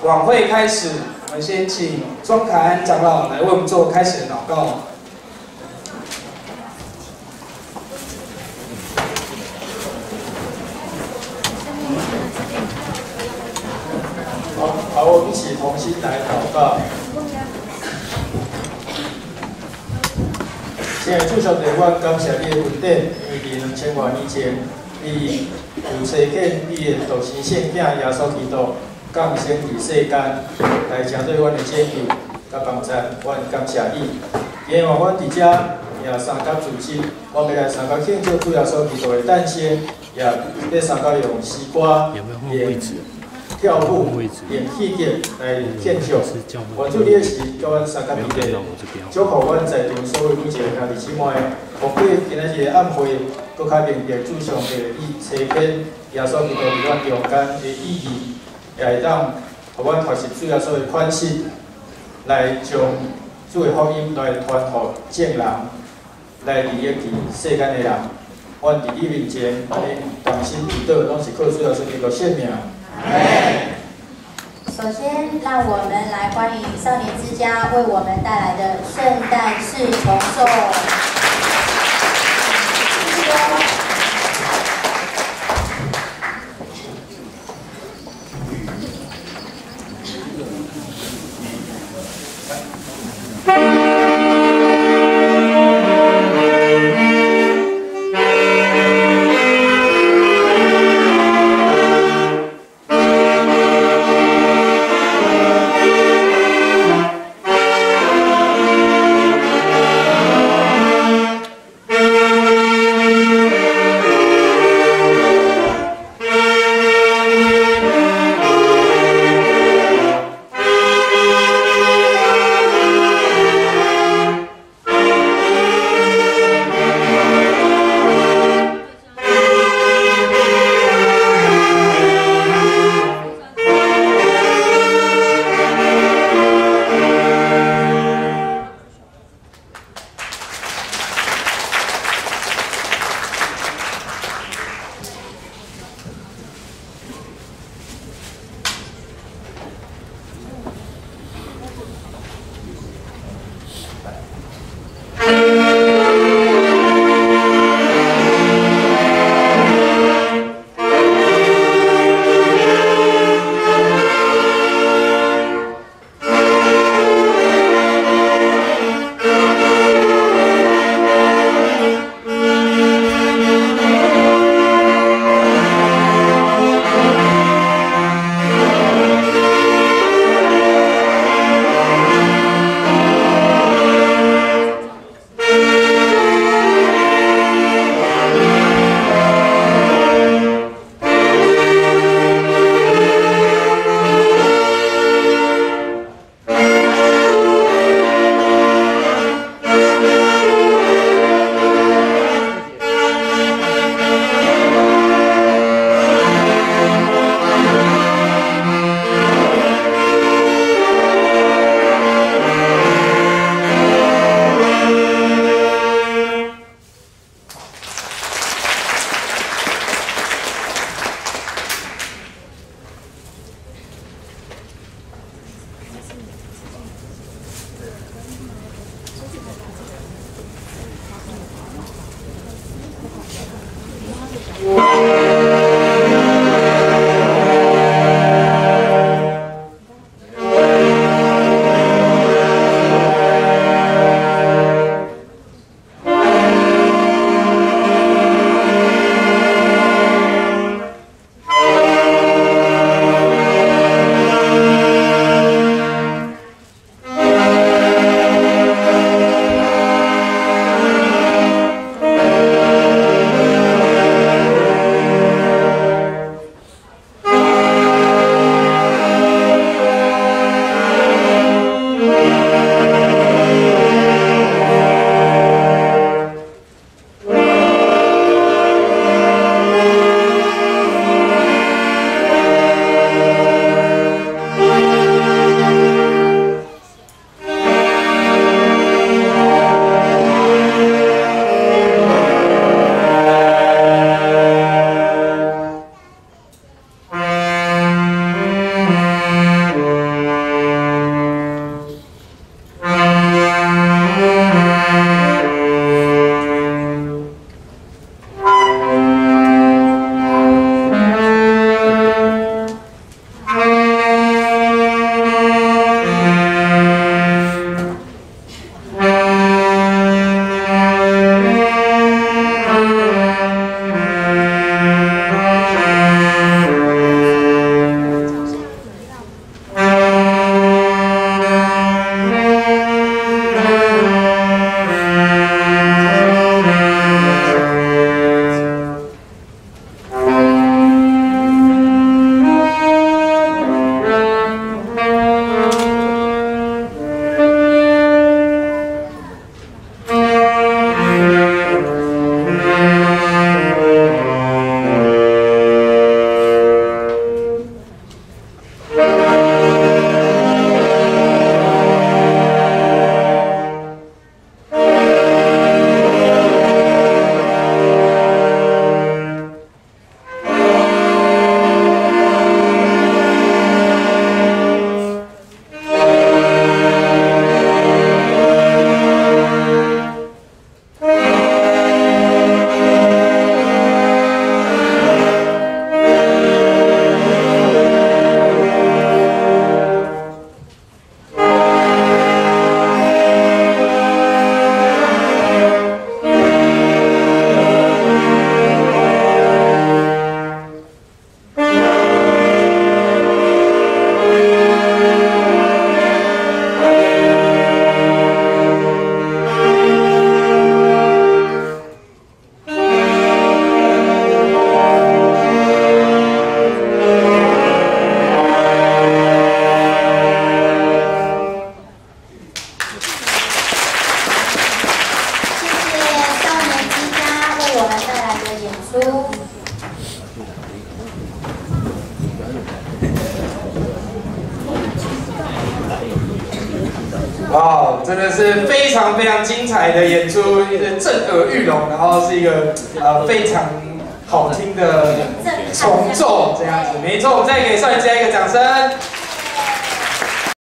晚会开始，我们先请庄凯安长老来为我们做开始的祷告。好，我们一起同心来祷告。亲爱的主上帝，我感谢你的恩典，因为2000多年前，你有差遣你的独生圣囝耶稣基督降生于世间，来针对阮的解救甲帮助，阮感谢你。因为阮伫遮也三甲主旨，我要来三甲庆祝主耶稣基督的诞生，也要三甲用诗歌、跳舞、演戏剧来献上。愿主你的是叫阮三甲面地，祝福阮在场所有每一个兄弟姊妹，奉过今仔日的暗会，搁较明白主上帝以差遣耶稣基督伫阮中间的意义，也会当互阮学习主耶稣的款式，来将主的福音来传互众人，来利益世间的人。阮伫你面前，安尼同心祈祷，拢是靠主耶稣基督圣名。首先，让我们来欢迎少年之家为我们带来的圣诞四重奏。哇，真的是非常非常精彩的演出，震耳欲聋，然后是一个非常好听的重奏这样子。没错，我们再给少年之家一个掌声。